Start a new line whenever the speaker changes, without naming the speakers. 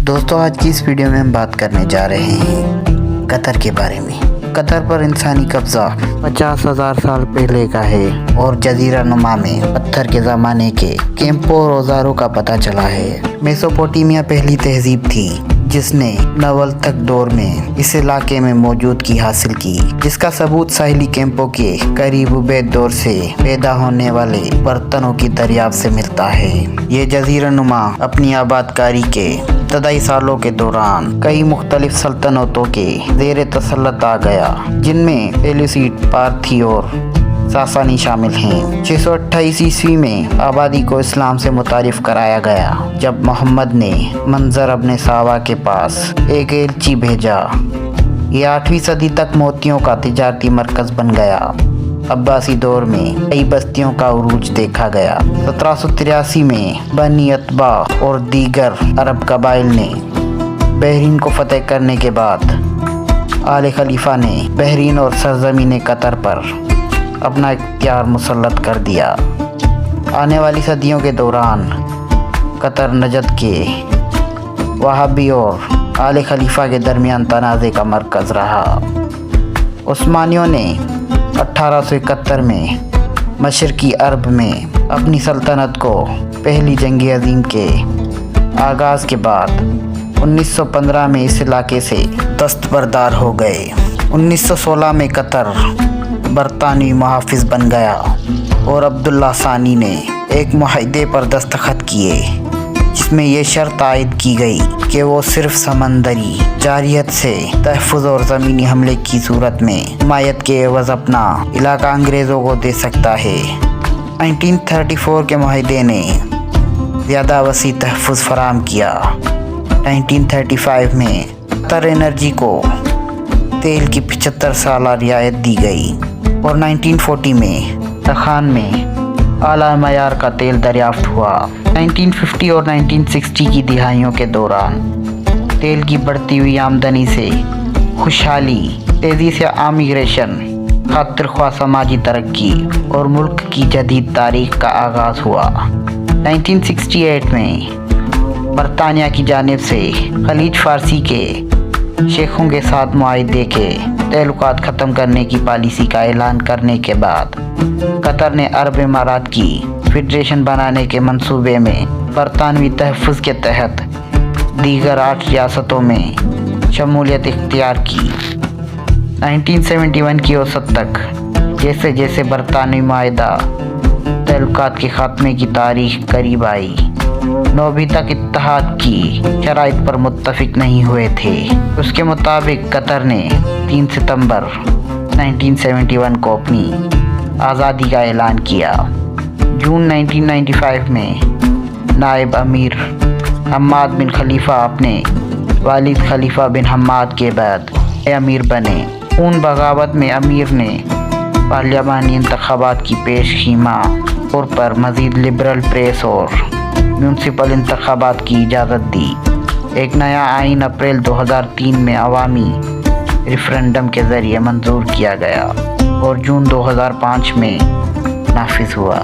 دوستوں آج کی اس ویڈیو میں ہم بات کرنے جا رہے ہیں قطر کے بارے میں۔ قطر پر انسانی قبضہ 50,000 سال پہلے کا ہے اور جزیرہ نما میں پتھر کے زمانے کے کیمپوں اور اوزاروں کا پتہ چلا ہے۔ میسوپوٹیمیا پہلی تہذیب تھی جس نے نول تک دور میں اس علاقے میں موجودگی حاصل کی، جس کا ثبوت ساحلی کیمپوں کے قریب عبید دور سے پیدا ہونے والے برتنوں کی دریافت سے ملتا ہے۔ یہ جزیرہ نما اپنی آباد کاری کے ابتدائی سالوں کے دوران کئی مختلف سلطنتوں کے زیر تسلط آ گیا، جن میں سیلیوسیڈ، پارتھی اور ساسانی شامل ہیں۔ 628 عیسوی میں آبادی کو اسلام سے متعارف کرایا گیا جب محمد نے منظر ابن ساوا کے پاس ایک ایلچی بھیجا۔ یہ 8ویں صدی تک موتیوں کا تجارتی مرکز بن گیا۔ عباسی دور میں کئی بستیوں کا عروج دیکھا گیا۔ 1783 میں بنی اتبا اور دیگر عرب قبائل نے بحرین کو فتح کرنے کے بعد آل خلیفہ نے بحرین اور سرزمین قطر پر اپنا اختیار مسلط کر دیا۔ آنے والی صدیوں کے دوران قطر نجد کے وہابی اور آل خلیفہ کے درمیان تنازع کا مرکز رہا۔ عثمانیوں نے 1871 میں مشرقی عرب میں اپنی سلطنت کو پہلی جنگ عظیم کے آغاز کے بعد 1915 میں اس علاقے سے دستبردار ہو گئے۔ 1916 میں قطر برطانوی محافظ بن گیا اور عبداللہ ثانی نے ایک معاہدے پر دستخط کیے جس میں یہ شرط عائد کی گئی کہ وہ صرف سمندری جارحیت سے تحفظ اور زمینی حملے کی صورت میں حمایت کے عوض اپنا علاقہ انگریزوں کو دے سکتا ہے۔ 1934 کے معاہدے نے زیادہ وسیع تحفظ فراہم کیا۔ 1935 میں قطر انرجی کو تیل کی 75 سالہ رعایت دی گئی اور 1940 میں تخان میں اعلیٰ معیار کا تیل دریافت ہوا۔ 1950 اور 1960 کی دہائیوں کے دوران تیل کی بڑھتی ہوئی آمدنی سے خوشحالی، تیزی سے امیگریشن، خاطر خواہ سماجی ترقی اور ملک کی جدید تاریخ کا آغاز ہوا۔ 1968 میں برطانیہ کی جانب سے خلیج فارسی کے شیخوں کے ساتھ معاہدے کے تعلقات ختم کرنے کی پالیسی کا اعلان کرنے کے بعد قطر نے عرب امارات کی فیڈریشن بنانے کے منصوبے میں برطانوی تحفظ کے تحت دیگر 8 ریاستوں میں شمولیت اختیار کی۔ 1971 کی اوسط تک جیسے جیسے برطانوی معاہدہ تعلقات کے خاتمے کی تاریخ قریب آئی، 9ویں تک اتحاد کی شرائط پر متفق نہیں ہوئے تھے۔ اس کے مطابق قطر نے 3 ستمبر 1971 کو اپنی آزادی کا اعلان کیا۔ جون 1995 میں نائب امیر حماد بن خلیفہ اپنے والد خلیفہ بن حماد کے بعد امیر بنے۔ خون بغاوت میں امیر نے پارلیمانی انتخابات کی پیش خیمہ طور پر مزید لبرل پریس اور میونسپل انتخابات کی اجازت دی۔ ایک نیا آئین اپریل 2003 میں عوامی ریفرنڈم کے ذریعے منظور کیا گیا اور جون 2005 میں نافذ ہوا۔